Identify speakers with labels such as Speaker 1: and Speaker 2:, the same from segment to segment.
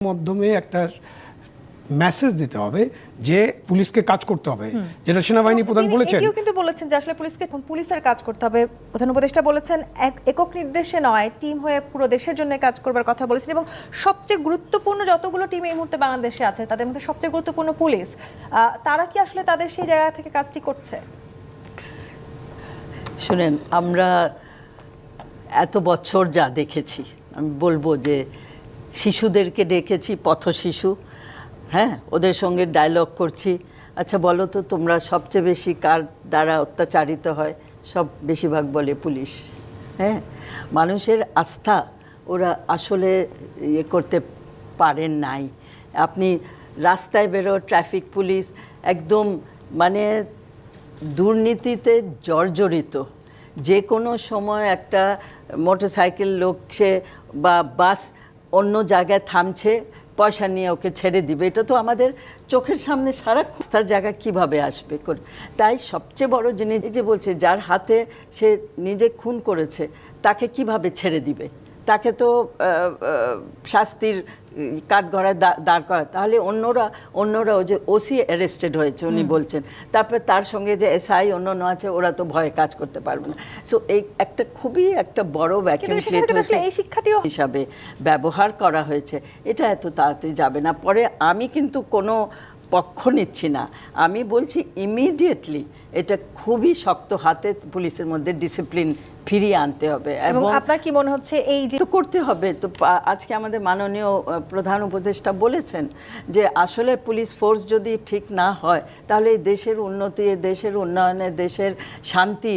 Speaker 1: মাধ্যমে একটা মেসেজ দিতে হবে যে পুলিশকে কাজ করতে হবে, যেটা সেনাবাহিনী প্রধান বলেছেন।
Speaker 2: কেউ কিন্তু বলেছেন যে আসলে পুলিশের কাজ করতে হবে। প্রধান উপদেষ্টা বলেছেন একক নির্দেশে নয়, টিম হয়ে পুরো দেশের জন্য কাজ করবার কথা বলেছেন। এবং সবচেয়ে গুরুত্বপূর্ণ যতগুলো টিম এই মুহূর্তে বাংলাদেশে আছে তাদের মধ্যে সবচেয়ে গুরুত্বপূর্ণ পুলিশ, তারা কি আসলে তাদের সেই জায়গা থেকে কাজটি করছে?
Speaker 3: শুনেন, আমরা এত বছর যা দেখেছি, আমি বলবো যে শিশুদেরকে ডেকেছি, পথ শিশু, হ্যাঁ, ওদের সঙ্গে ডায়লগ করছি। আচ্ছা বলো তো, তোমরা সবচেয়ে বেশি কার দ্বারা অত্যাচারিত হয়? সব বেশিরভাগ বলে পুলিশ। হ্যাঁ, মানুষের আস্থা ওরা আসলে ইয়ে করতে পারেন নাই। আপনি রাস্তায় বেরো, ট্রাফিক পুলিশ একদম মানে দুর্নীতিতে জর্জরিত। যে কোনো সময় একটা মোটরসাইকেল লোক সে বা বাস অন্য জায়গায় থামছে, পয়সা নিয়ে ওকে ছেড়ে দিবে, এটা তো আমাদের চোখের সামনে সারা তার জায়গা কিভাবে আসবে করে। তাই সবচেয়ে বড় জিনিস যে বলছে, যার হাতে সে নিজে খুন করেছে তাকে কিভাবে ছেড়ে দিবে? তাকে তো শাস্তির কাঠগড়ায় দাঁড় করা। তাহলে অন্যরা যে ওসি অ্যারেস্টেড হয়েছে উনি বলছেন, তারপরে তার সঙ্গে যে এসআই অন্য আছে, ওরা তো ভয়ে কাজ করতে পারবে না। সো এই একটা খুবই একটা বড় ভ্যাকুয়াম ক্রিয়েট হয়েছে, এই শিক্ষাটিও হিসাবে ব্যবহার করা হয়েছে। এটা এত তাড়াতাড়ি যাবে না। পরে আমি কিন্তু কোনো পক্ষ নিচ্ছি না, আমি বলছি ইমিডিয়েটলি এটা খুবই শক্ত হাতে পুলিশের মধ্যে ডিসিপ্লিন ফিরিয়ে আনতে হবে।
Speaker 2: এবং আপনার কি মনে হচ্ছে এই যে
Speaker 3: করতে হবে? তো আজকে আমাদের মাননীয় প্রধান উপদেষ্টা বলেছেন যে আসলে পুলিশ ফোর্স যদি ঠিক না হয় তাহলে এই দেশের উন্নতি, দেশের উন্নয়নে, দেশের শান্তি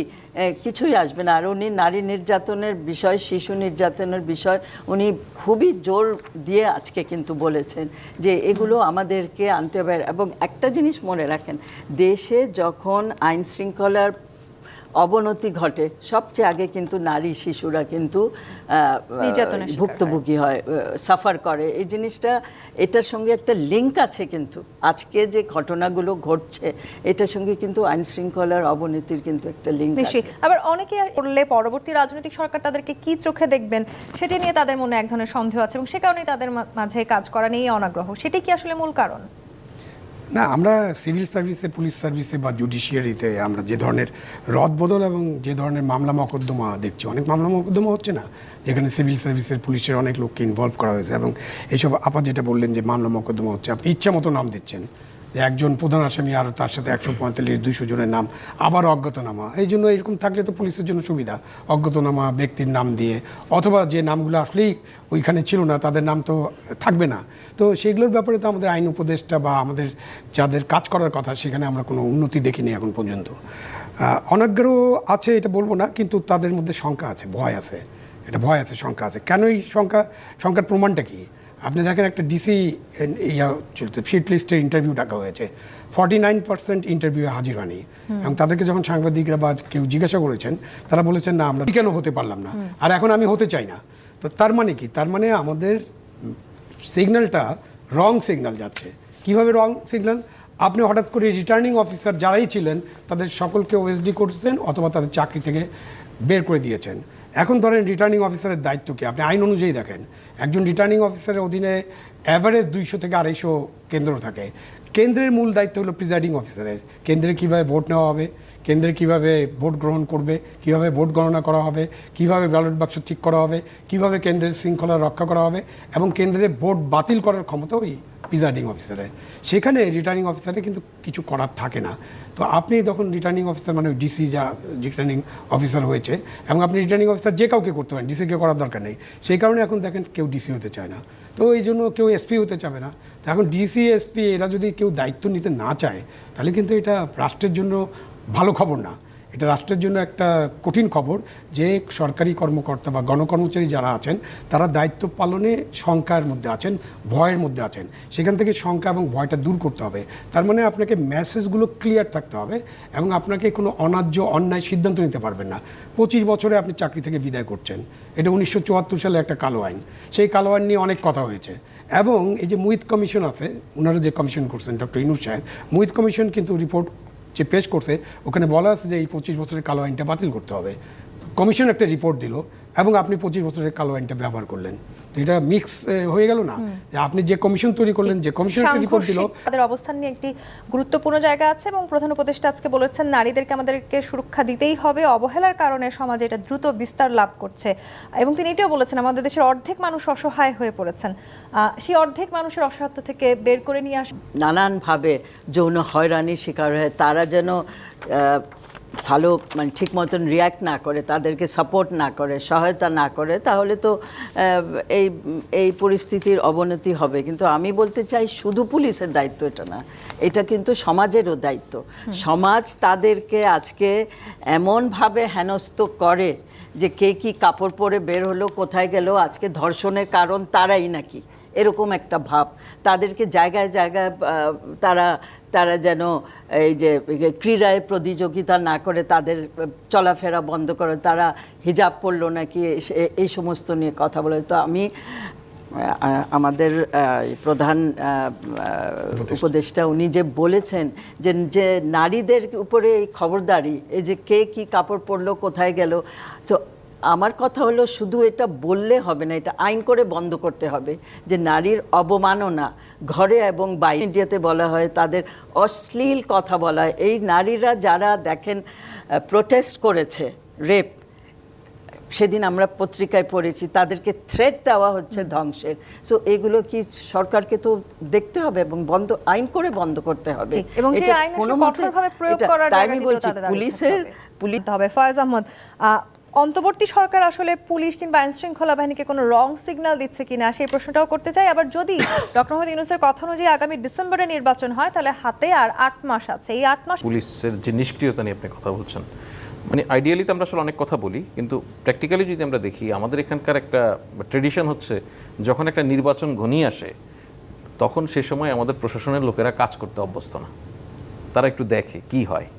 Speaker 3: কিছুই আসবে না। আর উনি নারী নির্যাতনের বিষয়, শিশু নির্যাতনের বিষয় উনি খুবই জোর দিয়ে আজকে কিন্তু বলেছেন যে এগুলো আমাদেরকে আনতে হবে। এবং একটা জিনিস মনে রাখেন, দেশে যখন আইন শৃঙ্খলার অবনতি ঘটে সবচেয়ে আগে কিন্তু নারী শিশুরা কিন্তু ভুক্তভোগী হয়, সাফার করে। এই জিনিসটা, এটার সঙ্গে একটা লিঙ্ক আছে। কিন্তু আজকে যে ঘটনাগুলো ঘটছে এটার সঙ্গে কিন্তু আইন শৃঙ্খলার অবনতির কিন্তু একটা লিঙ্ক আছে।
Speaker 2: আবার অনেকে বললে পরবর্তী রাজনৈতিক সরকার তাদেরকে কি চোখে দেখবেন সেটি নিয়ে তাদের মনে এক ধরনের সন্দেহ আছে, এবং সে কারণেই তাদের মাঝে কাজ করা নিয়ে অনাগ্রহ। সেটি কি আসলে মূল কারণ?
Speaker 1: না, আমরা সিভিল সার্ভিসে, পুলিশ সার্ভিসে বা জুডিশিয়ারিতে আমরা যে ধরনের রদবদল এবং যে ধরনের মামলা মকদ্দমা দেখছি, অনেক মামলা মকদ্দমা হচ্ছে না যেখানে সিভিল সার্ভিসের, পুলিশের অনেক লোককে ইনভলভ করা হয়েছে। এবং এইসব আপা যেটা বললেন যে মামলা মকদ্দমা হচ্ছে, আপনি ইচ্ছা মতো নাম দিচ্ছেন, যে একজন প্রধান আসামি আর তার সাথে 145-200 জনের নাম, আবার অজ্ঞাতনামা। এই জন্য এরকম থাকলে তো পুলিশের জন্য সুবিধা, অজ্ঞাতনামা ব্যক্তির নাম দিয়ে, অথবা যে নামগুলো আসলেই ওইখানে ছিল না তাদের নাম তো থাকবে না। তো সেগুলোর ব্যাপারে তো আমাদের আইন উপদেষ্টা বা আমাদের যাদের কাজ করার কথা সেখানে আমরা কোনো উন্নতি দেখিনি এখন পর্যন্ত। অনাগ্রহ আছে এটা বলবো না, কিন্তু তাদের মধ্যে শঙ্কা আছে, ভয় আছে, এটা ভয় আছে, শঙ্কা আছে। কেন এই শঙ্কার প্রমাণটা কি? আপনি দেখেন, একটা ডিসি চলছে, ফিট লিস্টের ইন্টারভিউ ডাকা হয়েছে, 49% ইন্টারভিউ হাজির হয়নি। এবং তাদেরকে যখন সাংবাদিকরা বা কেউ জিজ্ঞাসা করেছেন, তারা বলেছেন না, আমরা কেন হতে পারলাম না, আর এখন আমি হতে চাই না। তো তার মানে কি? তার মানে আমাদের সিগন্যালটা রং সিগন্যাল যাচ্ছে। কিভাবে রং সিগন্যাল? আপনি হঠাৎ করে রিটার্নিং অফিসার যারাই ছিলেন তাদের সকলকে ওএসডি করছেন অথবা তাদের চাকরি থেকে বের করে দিয়েছেন। এখন ধরেন রিটার্নিং অফিসারের দায়িত্ব কি? আপনি আইন অনুযায়ী দেখেন, একজন রিটার্নিং অফিসারের অধীনে অ্যাভারেজ 200 থেকে 250 কেন্দ্র থাকে। কেন্দ্রের মূল দায়িত্ব হলো প্রিজাইডিং অফিসারের। কেন্দ্রে কীভাবে ভোট নেওয়া হবে, কেন্দ্রে কীভাবে ভোট গ্রহণ করবে, কীভাবে ভোট গণনা করা হবে, কীভাবে ব্যালট বাক্স ঠিক করা হবে, কীভাবে কেন্দ্রের শৃঙ্খলা রক্ষা করা হবে, এবং কেন্দ্রে ভোট বাতিল করার ক্ষমতা ওই প্রিজাইডিং অফিসারের। সেখানে রিটার্নিং অফিসারের কিন্তু কিছু করার থাকে না। তো আপনি তখন রিটার্নিং অফিসার মানে ডিসি যা রিটার্নিং অফিসার হয়েছে, এবং আপনি রিটার্নিং অফিসার যে কাউকে করতে পারেন, ডিসিকে করার দরকার নেই। সেই কারণে এখন দেখেন কেউ ডিসি হতে চায় না, তো এই জন্য কেউ এসপি হতে চাবে না। তো এখন ডিসি, এসপি এরা যদি কেউ দায়িত্ব নিতে না চায় তাহলে কিন্তু এটা রাষ্ট্রের জন্য ভালো খবর না, এটা রাষ্ট্রের জন্য একটা কঠিন খবর যে সরকারি কর্মকর্তা বা গণকর্মচারী যারা আছেন তারা দায়িত্ব পালনে শঙ্কার মধ্যে আছেন, ভয়ের মধ্যে আছেন। সেখান থেকে শঙ্কা এবং ভয়টা দূর করতে হবে। তার মানে আপনাকে মেসেজগুলো ক্লিয়ার থাকতে হবে, এবং আপনাকে কোনো অন্যায্য অন্যায় সিদ্ধান্ত নিতে পারবেন না। 25 বছরে আপনি চাকরি থেকে বিদায় করছেন, এটা 1974 সালে একটা কালো আইন। সেই কালো আইন নিয়ে অনেক কথা হয়েছে। এবং এই যে মুহিত কমিশন আছে, ওনারা যে কমিশন করছেন ডক্টর ইনুস সাহেব, মুহিত কমিশন কিন্তু রিপোর্ট যে পেশ করছে ওখানে বলা আছে যে এই 25 বছরের কালো আইনটা বাতিল করতে হবে। কমিশন একটা রিপোর্ট দিল এবং আপনি 25 বছরের কালো আইনটা ব্যবহার করলেন। তো এটা মিক্স হয়ে গেল না, যে আপনি যে কমিশন তৈরি করলেন, যে কমিশন একটা রিপোর্ট দিল।
Speaker 2: সাংঘর্ষিক তাদের অবস্থান নিয়ে একটি গুরুত্বপূর্ণ জায়গা আছে এবং প্রধান উপদেষ্টা আজকে বলেছেন নারীদেরকে আমাদেরকে সুরক্ষা দিতেই হবে, অবহেলার কারণে সমাজে এটা দ্রুত বিস্তার লাভ করছে। এবং তিনি এটাও বলেছেন আমাদের দেশের অর্ধেক মানুষ অসহায় হয়ে পড়েছেন, সেই অর্ধেক মানুষের অসহায়ত্ব থেকে বের করে নিয়ে আসা।
Speaker 3: নানানভাবে যৌন হয়রানির শিকার হয়ে তারা যেন ভালো মানে ঠিক মতন রিয়্যাক্ট না করে, তাদেরকে সাপোর্ট না করে, সহায়তা না করে, তাহলে তো এই পরিস্থিতির অবনতি হবে। কিন্তু আমি বলতে চাই শুধু পুলিশের দায়িত্ব এটা না, এটা কিন্তু সমাজেরও দায়িত্ব। সমাজ তাদেরকে আজকে এমনভাবে হেনস্থ করে যে কে কি কাপড় পরে বের হলো, কোথায় গেল, আজকে ধর্ষণের কারণ তারাই নাকি, এরকম একটা ভাব। তাদেরকে জায়গায় জায়গায় তারা যেন এই যে ক্রীড়ায় প্রতিযোগিতা না করে তাদের চলাফেরা বন্ধ করে, তারা হিজাব পরলো নাকি, এই সমস্ত নিয়ে কথা বলে। তো আমি আমাদের প্রধান উপদেষ্টা উনি যে বলেছেন যে নারীদের উপরে এই খবরদারি, এই যে কে কি কাপড় পরলো, কোথায় গেল, তো আমার কথা হলো শুধু এটা বললে হবে না, এটা আইন করে বন্ধ করতে হবে যে নারীর অবমাননা ঘরে এবং বাইরে মিডিয়াতে বলা হয়, তাদের অশ্লীল কথা বলা হয়। এই নারীরা যারা দেখেন প্রোটেস্ট করেছে রেপ, সেদিন আমরা পত্রিকায় পড়েছি তাদেরকে থ্রেট দেওয়া হচ্ছে ধ্বংসের। সো এগুলো কি সরকারকে তো দেখতে হবে এবং আইন করে বন্ধ করতে হবে।
Speaker 2: এবং সেই আইন কঠোরভাবে প্রয়োগ করার
Speaker 3: তাই আমি বলছি পুলিশ
Speaker 2: হবে। ফয়েজ আহমদ, অন্তর্বর্তী সরকার আসলে পুলিশ কিংবা আইন শৃঙ্খলা বাহিনীকে কোনো রং সিগন্যাল দিচ্ছে কিনা সেই প্রশ্নটাও করতে চাই। আবার যদি ডক্টর মোহাম্মদ ইউনূসের কথা অনুযায়ী আগামী ডিসেম্বরে নির্বাচন হয়, তাহলে হাতে আর 8 মাস আছে। এই 8 মাস
Speaker 4: পুলিশের যে নিষ্ক্রিয়তা নিয়ে আপনি কথা বলছেন, মানে আইডিয়ালি তো আমরা আসলে অনেক কথা বলি, কিন্তু প্র্যাকটিক্যালি যদি আমরা দেখি, আমাদের এখানকার একটা ট্রেডিশন হচ্ছে যখন একটা নির্বাচন ঘনিয়ে আসে তখন সে সময় আমাদের প্রশাসনের লোকেরা কাজ করতে অভ্যস্ত না, তারা একটু দেখে কি হয়।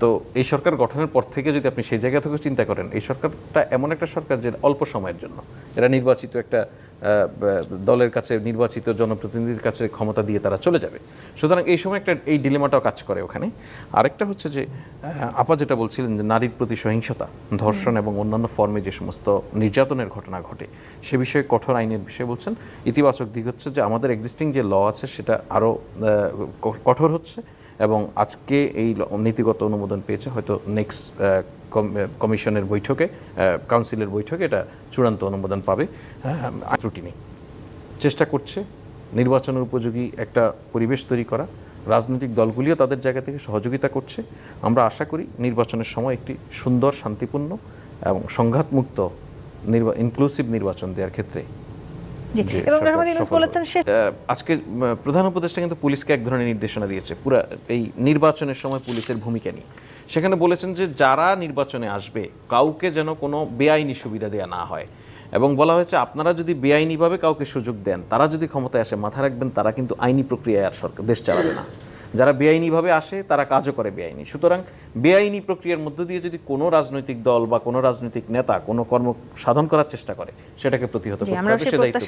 Speaker 4: তো এই সরকার গঠনের পর থেকে যদি আপনি সেই জায়গা থেকে চিন্তা করেন, এই সরকারটা এমন একটা সরকার যে অল্প সময়ের জন্য এরা নির্বাচিত একটা দলের কাছে, নির্বাচিত জনপ্রতিনিধির কাছে ক্ষমতা দিয়ে তারা চলে যাবে। সুতরাং এই সময় একটা এই ডিলেমাটাও কাজ করে ওখানে। আরেকটা হচ্ছে যে আপা যেটা বলছিলেন যে নারীর প্রতি সহিংসতা, ধর্ষণ এবং অন্যান্য ফর্মে যে সমস্ত নির্যাতনের ঘটনা ঘটে সে বিষয়ে কঠোর আইনের বিষয়ে বলছেন। ইতিবাচক দিক হচ্ছে যে আমাদের এক্সিস্টিং যে ল আছে সেটা আরও কঠোর হচ্ছে এবং আজকে এই নীতিগত অনুমোদন পেয়েছে, হয়তো নেক্সট কমিশনের বৈঠকে, কাউন্সিলের বৈঠকে এটা চূড়ান্ত অনুমোদন পাবে। ত্রুটি নেই, চেষ্টা করছে নির্বাচনের উপযোগী একটা পরিবেশ তৈরি করা, রাজনৈতিক দলগুলিও তাদের জায়গা থেকে সহযোগিতা করছে। আমরা আশা করি নির্বাচনের সময় একটি সুন্দর, শান্তিপূর্ণ এবং সংঘাতমুক্ত ইনক্লুসিভ নির্বাচন দেওয়ার ক্ষেত্রে আজকে প্রধান উপদেষ্টা কিন্তু পুলিশকে এক ধরনের নির্দেশনা দিয়েছে পুরো এই নির্বাচনের সময় পুলিশের ভূমিকা নিয়ে। সেখানে বলেছেন যে যারা নির্বাচনে আসবে কাউকে যেন কোনো বেআইনি সুবিধা দেওয়া না হয়, এবং বলা হয়েছে আপনারা যদি বেআইনিভাবে কাউকে সুযোগ দেন, তারা যদি ক্ষমতায় আসে, মাথা রাখবেন তারা কিন্তু আইনি প্রক্রিয়ায় আর সরকার দেশ চালাবে না। যারা বেআইনিভাবে আসে তারা কাজও করে বেআইনি। সুতরাং বেআইনি প্রক্রিয়ার মধ্য দিয়ে যদি কোনো রাজনৈতিক দল বা কোনো রাজনৈতিক নেতা কোনো কর্ম সাধন করার চেষ্টা করে, সেটাকে প্রতিহত করতে হবে। সে দায়িত্ব